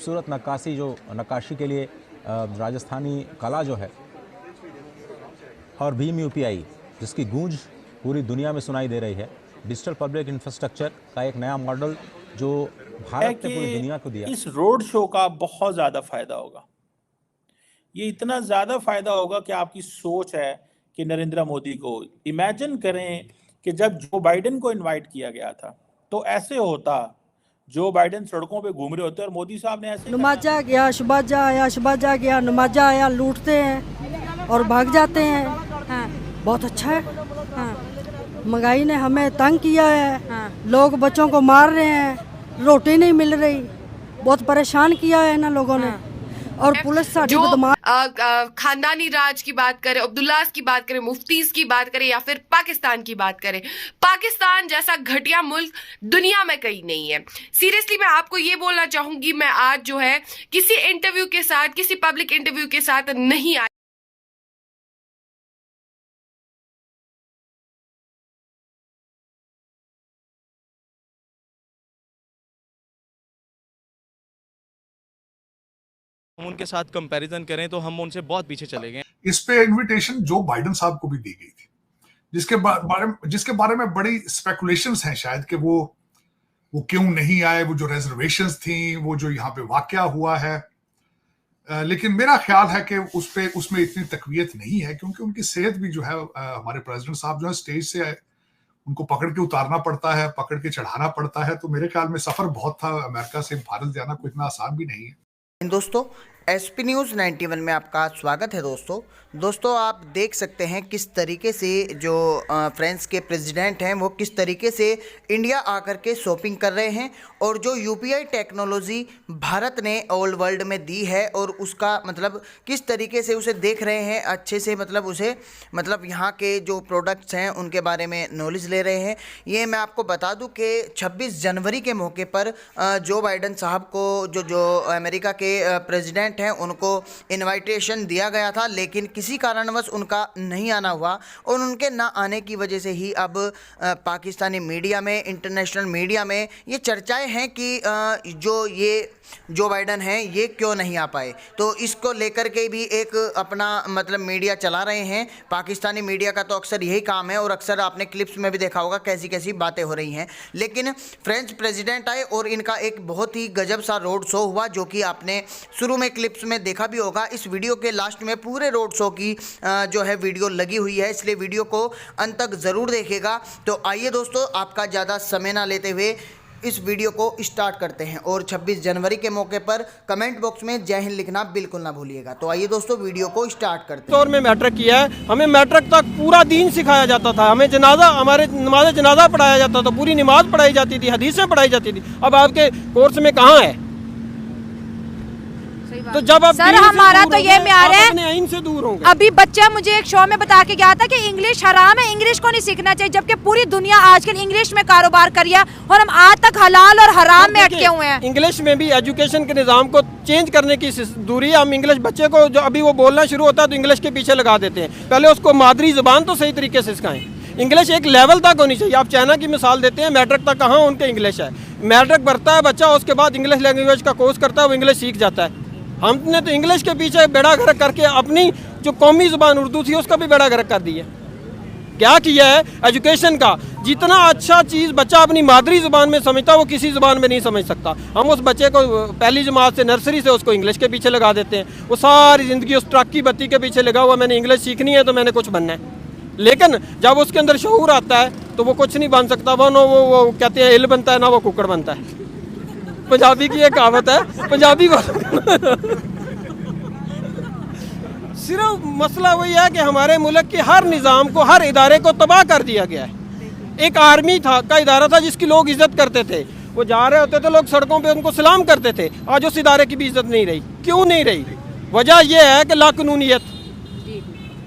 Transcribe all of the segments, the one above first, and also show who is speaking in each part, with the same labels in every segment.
Speaker 1: खूबसूरत नक्काशी के लिए राजस्थानी कला जो है, और भीम यूपीआई जिसकी गूंज पूरी दुनिया में सुनाई दे रही है, डिजिटल पब्लिक इंफ्रास्ट्रक्चर का एक नया मॉडल जो भारत ने पूरी दुनिया को दिया।
Speaker 2: इस रोड शो का बहुत ज्यादा फायदा होगा। ये इतना ज्यादा फायदा होगा कि आपकी सोच है कि नरेंद्र मोदी को इमेजिन करें कि जब जो बाइडेन को इनवाइट किया गया था तो ऐसे होता, जो बाइडेन सड़कों पे घूम रहे होते और मोदी साहब ने ऐसे
Speaker 3: नमाजा गया, शबाजा आया, शबाजा गया, नमाजा आया, लूटते हैं और भाग जाते हैं। हाँ, बहुत अच्छा है। हाँ, महंगाई ने हमें तंग किया है। हाँ, लोग बच्चों को मार रहे हैं, रोटी नहीं मिल रही, बहुत परेशान किया है ना लोगों ने। और पुलिस साडी बदमाश,
Speaker 4: खानदानी राज की बात करें, अब्दुल्लास की बात करें, मुफ्तीज की बात करें या फिर पाकिस्तान की बात करें, पाकिस्तान जैसा घटिया मुल्क दुनिया में कहीं नहीं है। सीरियसली मैं आपको ये बोलना चाहूंगी, मैं आज जो है किसी इंटरव्यू के साथ, किसी पब्लिक इंटरव्यू के साथ नहीं आई।
Speaker 5: हम उनके साथ कंपैरिजन करें तो हम उनसे बहुत पीछे चले गए।
Speaker 6: इस पे इनविटेशन जो बाइडेन साहब को भी दी गई थी, जिसके बारे में बड़ी स्पेकुलेशंस हैं शायद कि वो क्यों नहीं आए, वो जो रिजर्वेशंस थी, वो जो यहाँ पे वाकया हुआ है। लेकिन मेरा ख्याल है कि उसमें इतनी तकवीयत नहीं है, क्योंकि उनकी सेहत भी जो है, हमारे प्रेसिडेंट साहब जो है स्टेज से उनको पकड़ के उतारना पड़ता है, पकड़ के चढ़ाना पड़ता है। तो मेरे ख्याल में सफर बहुत था, अमेरिका से भारत जाना कोई इतना आसान भी नहीं है।
Speaker 7: दोस्तों, एसपी न्यूज़ 91 में आपका स्वागत है। दोस्तों आप देख सकते हैं किस तरीके से जो फ्रांस के प्रेसिडेंट हैं वो किस तरीके से इंडिया आकर के शॉपिंग कर रहे हैं, और जो यूपीआई टेक्नोलॉजी भारत ने ऑल वर्ल्ड में दी है और उसका मतलब किस तरीके से उसे देख रहे हैं अच्छे से, मतलब यहाँ के जो प्रोडक्ट्स हैं उनके बारे में नॉलेज ले रहे हैं। ये मैं आपको बता दूं कि 26 जनवरी के मौके पर जो बाइडेन साहब को जो अमेरिका के प्रेसिडेंट हैं उनको इन्विटेशन दिया गया था, लेकिन किसी कारणवश उनका नहीं आना हुआ, और उनके ना आने की वजह से ही अब पाकिस्तानी मीडिया में, इंटरनेशनल मीडिया में ये चर्चाएं हैं कि जो बाइडेन हैं ये क्यों नहीं आ पाए। तो इसको लेकर के भी एक अपना मीडिया चला रहे हैं। पाकिस्तानी मीडिया का तो अक्सर यही काम है, और अक्सर आपने क्लिप्स में भी देखा होगा कैसी कैसी बातें हो रही हैं। लेकिन फ्रेंच प्रेसिडेंट आए और इनका एक बहुत ही गजब सा रोड शो हुआ, जो कि आपने शुरू में क्लिप्स में देखा भी होगा। इस वीडियो के लास्ट में पूरे रोड शो की जो है वीडियो लगी हुई है, इसलिए वीडियो को अंत तक ज़रूर देखेगा। तो आइए दोस्तों, आपका ज़्यादा समय ना लेते हुए इस वीडियो को स्टार्ट करते हैं, और 26 जनवरी के मौके पर कमेंट बॉक्स में जय हिंद लिखना बिल्कुल ना भूलिएगा। तो आइए दोस्तों, वीडियो को स्टार्ट करते हैं।
Speaker 8: और में मैट्रिक किया है, हमें मैट्रिक तक पूरा दीन सिखाया जाता था, हमें हमारे नमाज जनाजा पढ़ाया जाता था, पूरी नमाज पढ़ाई जाती थी, हदीसें पढ़ाई जाती थी। अब आपके कोर्स में कहाँ है? तो जब आप
Speaker 9: सर हमारा तो ये म्यार है,
Speaker 8: अपने आइन से दूर होंगे।
Speaker 9: अभी बच्चा मुझे एक शो में बता के गया था कि इंग्लिश हराम है, इंग्लिश को नहीं सीखना चाहिए, जबकि पूरी दुनिया आजकल इंग्लिश में कारोबार कर रही है और हम आज तक हलाल और हराम में अटके हुए हैं।
Speaker 8: इंग्लिश में भी एजुकेशन के निज़ाम को चेंज करने की दूरी है। हम इंग्लिश बच्चे को जो अभी वो बोलना शुरू होता है तो इंग्लिश के पीछे लगा देते हैं। पहले उसको मादरी ज़ुबान तो सही तरीके से सिखाएं। इंग्लिश एक लेवल तक होनी चाहिए। आप चाइना की मिसाल देते हैं, मैट्रिक तक कहाँ उनके इंग्लिश है। मैट्रिक भरता है बच्चा, उसके बाद इंग्लिश लैंग्वेज का कोर्स करता है, वो इंग्लिश सीख जाता है। हमने तो इंग्लिश के पीछे बेड़ा गर्क करके अपनी जो कौमी ज़ुबान उर्दू थी उसका भी बेड़ा गर्क कर दिया। क्या किया है एजुकेशन का? जितना अच्छा चीज़ बच्चा अपनी मादरी ज़ुबान में समझता है वो किसी ज़ुबान में नहीं समझ सकता। हम उस बच्चे को पहली जमात से, नर्सरी से उसको इंग्लिश के पीछे लगा देते हैं। वो सारी ज़िंदगी उस ट्रक की बत्ती के पीछे लगा हुआ, मैंने इंग्लिश सीखनी है तो मैंने कुछ बनना है। लेकिन जब उसके अंदर शऊर आता है तो वो कुछ नहीं बन सकता। वो कहते हैं इल बनता है ना वो कुकड़ बनता है। पंजाबी की एक कहावत है, पंजाबी सिर्फ मसला वही है कि हमारे मुल्क के हर निज़ाम को, हर इदारे को तबाह कर दिया गया है। एक आर्मी का इदारा था जिसकी लोग इज्जत करते थे, वो जा रहे होते थे लोग सड़कों पे उनको सलाम करते थे। आज उस इदारे की भी इज्जत नहीं रही। क्यों नहीं रही? वजह यह है कि लाकानूनियत,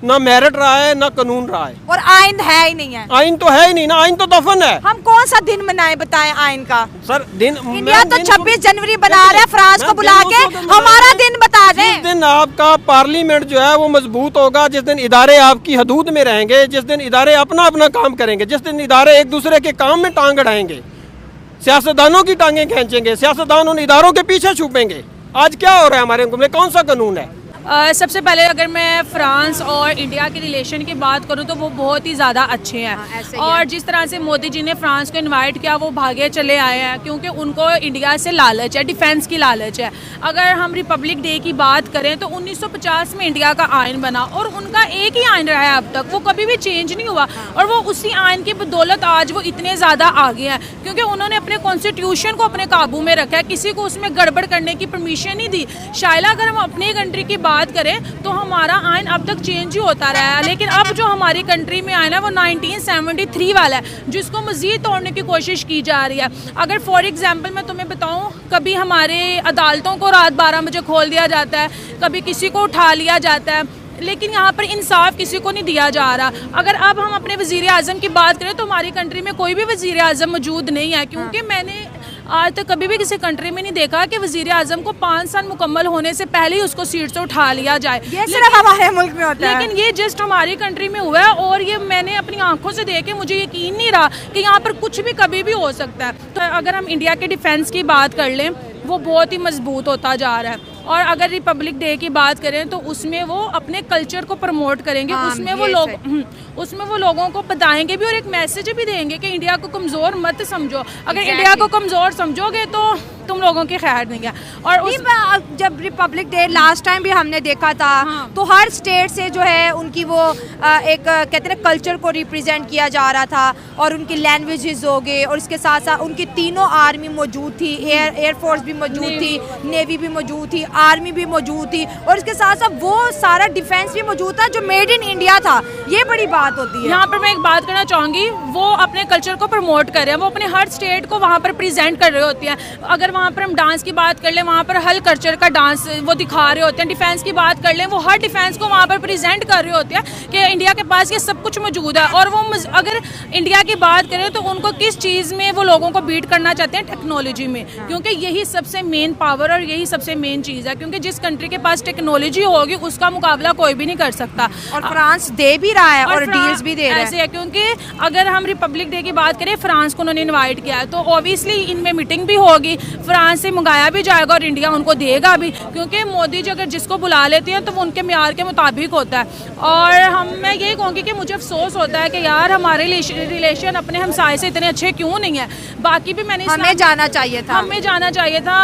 Speaker 8: ना मेरिट रहा है ना कानून रहा है,
Speaker 9: और आइन है ही नहीं है।
Speaker 8: आइन तो है ही नहीं ना, आइन तो दफन है।
Speaker 9: हम कौन सा दिन मनाए बताएं आइन का?
Speaker 8: सर दिन
Speaker 9: इंडिया तो 26 जनवरी बना रहा है, फ्रांस को बुला के हमारा दिन बता दें।
Speaker 8: जिस दिन आपका पार्लियामेंट जो है वो मजबूत होगा, जिस दिन इदारे आपकी हदूद में रहेंगे, जिस दिन इदारे अपना अपना काम करेंगे, जिस दिन इदारे एक दूसरे के काम में टांग अड़ाएंगे, सियासतदानों की टांगें खींचेंगे, सियासतदान उन इदारों के पीछे छुपेंगे, आज क्या हो रहा है हमारे मुल्क में, कौन सा कानून है?
Speaker 10: सबसे पहले अगर मैं फ्रांस और इंडिया के रिलेशन की बात करूं तो वो बहुत ही ज़्यादा अच्छे हैं। और जिस तरह से मोदी जी ने फ्रांस को इनवाइट किया वो भागे चले आए हैं, क्योंकि उनको इंडिया से लालच है, डिफेंस की लालच है। अगर हम रिपब्लिक डे की बात करें तो 1950 में इंडिया का आइन बना और उनका एक ही आइन रहा है अब तक, वो कभी भी चेंज नहीं हुआ। और वो उसी आइन की बदौलत आज वो इतने ज़्यादा आगे हैं, क्योंकि उन्होंने अपने कॉन्स्टिट्यूशन को अपने काबू में रखा है, किसी को उसमें गड़बड़ करने की परमिशन नहीं दी। शायद अगर हम अपनी कंट्री की बात करें तो हमारा आइन अब तक चेंज ही होता रहा है, लेकिन अब जो हमारी कंट्री में आइन है वो 1973 वाला है, जिसको मजीद तोड़ने की कोशिश की जा रही है। अगर फॉर एग्जांपल मैं तुम्हें बताऊं, कभी हमारे अदालतों को रात 12 बजे खोल दिया जाता है, कभी किसी को उठा लिया जाता है, लेकिन यहाँ पर इंसाफ किसी को नहीं दिया जा रहा। अगर अब हम अपने वज़ीर आज़म की बात करें तो हमारी कंट्री में कोई भी वज़ीर आज़म मौजूद नहीं है, क्योंकि मैंने आज तक कभी भी किसी कंट्री में नहीं देखा कि वज़ीर आज़म को 5 साल मुकम्मल होने से पहले ही उसको सीट से उठा लिया जाए।
Speaker 9: ये सिर्फ हमारे मुल्क में होता है,
Speaker 10: लेकिन ये जस्ट हमारी कंट्री में हुआ है और ये मैंने अपनी आंखों से देखे, मुझे यकीन नहीं रहा कि यहाँ पर कुछ भी कभी भी हो सकता है। तो अगर हम इंडिया के डिफेंस की बात कर लें, वो बहुत ही मजबूत होता जा रहा है। और अगर रिपब्लिक डे की बात करें तो उसमें वो अपने कल्चर को प्रमोट करेंगे, उसमें वो लोगों को बताएंगे भी और एक मैसेज भी देंगे कि इंडिया को कमज़ोर मत समझो। अगर इंडिया को कमज़ोर समझोगे तो तुम लोगों की खैर नहीं है। और
Speaker 9: जब रिपब्लिक डे लास्ट टाइम भी हमने देखा था, तो हर स्टेट से जो है उनकी वो एक कहते हैं कल्चर को रिप्रेजेंट किया जा रहा था, और उनकी लैंग्वेजेस हो गए, और इसके साथ साथ उनकी तीनों आर्मी मौजूद थी, एयरफोर्स भी मौजूद थी, नेवी भी मौजूद थी, आर्मी भी मौजूद थी, और इसके साथ साथ वो सारा डिफेंस भी मौजूद था जो मेड इन इंडिया था। ये बड़ी बात होती है।
Speaker 10: यहाँ पर मैं एक बात करना चाहूँगी, वो अपने कल्चर को प्रमोट कर रहे हैं, वो अपने हर स्टेट को वहाँ पर प्रेजेंट कर रहे होते हैं। अगर वहाँ पर हम डांस की बात कर लें, वहाँ पर हर कल्चर का डांस वो दिखा रहे होते हैं। डिफेंस की बात कर लें, वो हर डिफेंस को वहाँ पर प्रेजेंट कर रहे होते हैं कि इंडिया के पास ये सब कुछ मौजूद है। और वो अगर इंडिया की बात करें तो उनको किस चीज़ में वो लोगों को बीट करना चाहते हैं, टेक्नोलॉजी में, क्योंकि यही सबसे मेन पावर और यही सबसे मेन चीज़ है। क्योंकि जिस कंट्री के पास टेक्नोलॉजी होगी उसका मुकाबला कोई भी नहीं कर सकता,
Speaker 9: और फ्रांस दे भी रहा है और डील्स भी दे रहा है।
Speaker 10: ऐसे है, क्योंकि अगर हम रिपब्लिक डे की बात करें, फ्रांस को उन्होंने इनवाइट किया है, तो ऑब्वियसली इनमें मीटिंग भी होगी, फ्रांस से मंगाया भी जाएगा और इंडिया उनको देगा भी, क्योंकि मोदी जी अगर जिसको बुला लेते हैं तो वो उनके म्यार के मुताबिक होता है। और मैं यही कहूँगी कि मुझे अफसोस होता है कि यार हमारे रिलेशन अपने हमसाये से इतने अच्छे क्यों नहीं है। बाकी भी मैंने
Speaker 9: हमें जाना चाहिए था,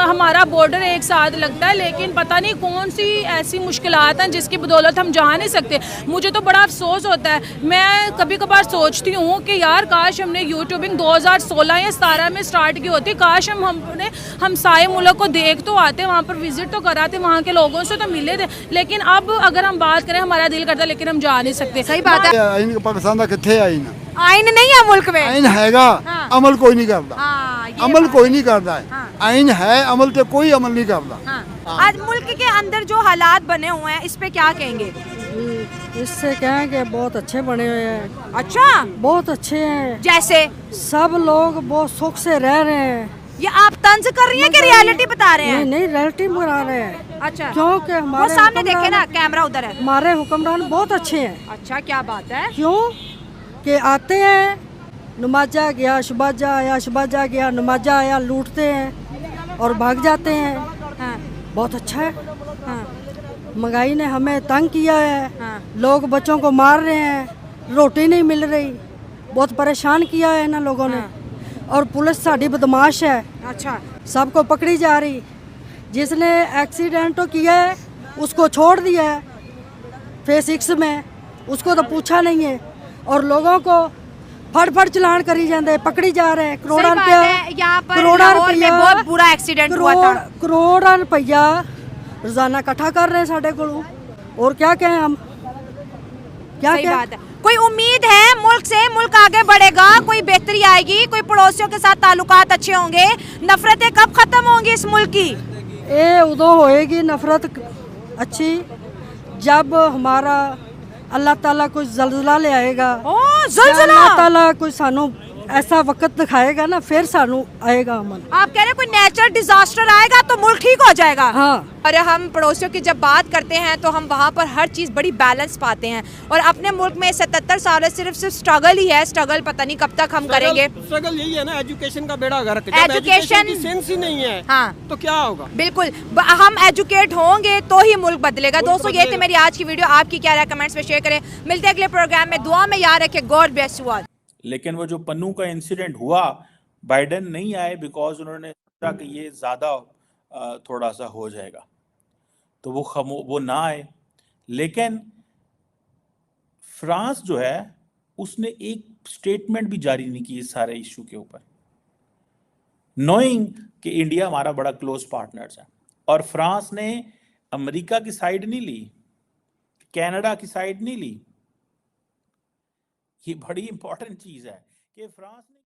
Speaker 10: हमारा बॉर्डर एक साथ लगता है, लेकिन पता नहीं कौन सी ऐसी मुश्किलात हैं जिसकी बदौलत हम जा नहीं सकते। मुझे तो बड़ा अफसोस होता है। मैं कभी कभार सोचती हूँ कि यार काश हमने यूट्यूबिंग 2016 या 17 में स्टार्ट की होती, काश हमने हमसाये मुल्क को देख तो आते, वहाँ पर विजिट तो कराते, वहाँ के लोगों से तो मिले थे। लेकिन अब अगर हम बात करें, हमारा दिल करता लेकिन हम जा नहीं सकते।
Speaker 9: सही बात है।
Speaker 11: पाकिस्तान का किथे
Speaker 9: आइन नहीं है मुल्क में,
Speaker 11: आइन हैगा, अमल कोई नहीं करता, अमल कोई नहीं करता है। आइन है, अमल तो कोई अमल नहीं करता।
Speaker 9: आज मुल्क के अंदर जो हालात बने हुए हैं, इस पे क्या कहेंगे?
Speaker 3: इससे कहेंगे बहुत अच्छे बने हुए हैं।
Speaker 9: अच्छा,
Speaker 3: बहुत अच्छे हैं।
Speaker 9: जैसे
Speaker 3: सब लोग बहुत सुख से रह रहे हैं।
Speaker 9: ये आप तंज कर रही हैं कि रियलिटी बता रहे हैं?
Speaker 3: नहीं, रियलिटी बता रहे हैं।
Speaker 9: अच्छा,
Speaker 3: क्योंकि हमारे
Speaker 9: वो सामने देखे ना, कैमरा उधर है।
Speaker 3: हमारे हुक्मरान बहुत अच्छे हैं।
Speaker 9: अच्छा, क्या बात है?
Speaker 3: क्यों कि आते हैं, नमाजा गया, शबाजा आया, शबाजा गया, नमाजा आया, लूटते हैं और भाग जाते हैं।
Speaker 9: हाँ।
Speaker 3: बहुत अच्छा है।
Speaker 9: हाँ।
Speaker 3: महंगाई ने हमें तंग किया है। हाँ। लोग बच्चों को मार रहे हैं, रोटी नहीं मिल रही, बहुत परेशान किया है इन लोगों ने। और पुलिस साड़ी बदमाश है।
Speaker 9: अच्छा,
Speaker 3: सबको पकड़ी जा रही। जिसने एक्सीडेंट किया है उसको छोड़ दिया है फेस 6 में, उसको तो पूछा नहीं है। और लोगों को फड़ चलान करी जाते, पकड़ी जा रहे हैं। करोड़ों रुपया,
Speaker 9: बहुत बुरा एक्सीडेंट हुआ था।
Speaker 3: करोड़ों रुपया रोजाना इकट्ठा कर रहे हैं साढ़े को। और क्या कहें हम, क्या
Speaker 9: सही बात है। कोई उम्मीद है मुल्क से? मुल्क आगे बढ़ेगा, कोई बेहतरी आएगी, कोई पड़ोसियों के साथ ताल्लुकात अच्छे होंगे? नफरतें कब खत्म होंगी इस मुल्क की?
Speaker 3: ये उदो होएगी नफरत अच्छी जब हमारा अल्लाह ताला कोई जल्जला ले आएगा।
Speaker 9: जल्जला?
Speaker 3: अल्लाह ताला कोई सानू ऐसा वक्त दिखाएगा ना फिर सानू आएगा अमन।
Speaker 9: आप कह रहे हैं कोई नेचुरल डिजास्टर आएगा तो मुल्क ठीक हो जाएगा।
Speaker 3: हाँ।
Speaker 9: और हम पड़ोसियों की जब बात करते हैं तो हम वहाँ पर हर चीज़ बड़ी बैलेंस पाते हैं, और अपने मुल्क में 77 साल है सिर्फ स्ट्रगल ही है। स्ट्रगल पता नहीं कब तक हम करेंगे।
Speaker 8: स्ट्रगल यही है ना, एजुकेशन का बेड़ा गर्क।
Speaker 9: एजुकेशन
Speaker 8: की सेंस ही नहीं है,
Speaker 9: हाँ,
Speaker 8: तो क्या होगा?
Speaker 9: बिल्कुल, हम एजुकेट होंगे तो ही मुल्क बदलेगा। दोस्तों ये थी मेरी आज की वीडियो, आपकी क्या राय कमेंट्स में शेयर करें। मिलते हैं अगले प्रोग्राम में, दुआ में याद रखें। God bless you all.
Speaker 2: लेकिन वो जो पन्नू का इंसिडेंट हुआ, बाइडेन नहीं आए बिकॉज उन्होंने सोचा कि ये ज्यादा थोड़ा सा हो जाएगा, तो वो ना आए। लेकिन फ्रांस जो है उसने एक स्टेटमेंट भी जारी नहीं की इस सारे इशू के ऊपर, नोइंग कि इंडिया हमारा बड़ा क्लोज पार्टनर्स है। और फ्रांस ने अमेरिका की साइड नहीं ली, कनाडा की साइड नहीं ली। ये बड़ी इंपॉर्टेंट चीज है कि फ्रांस ने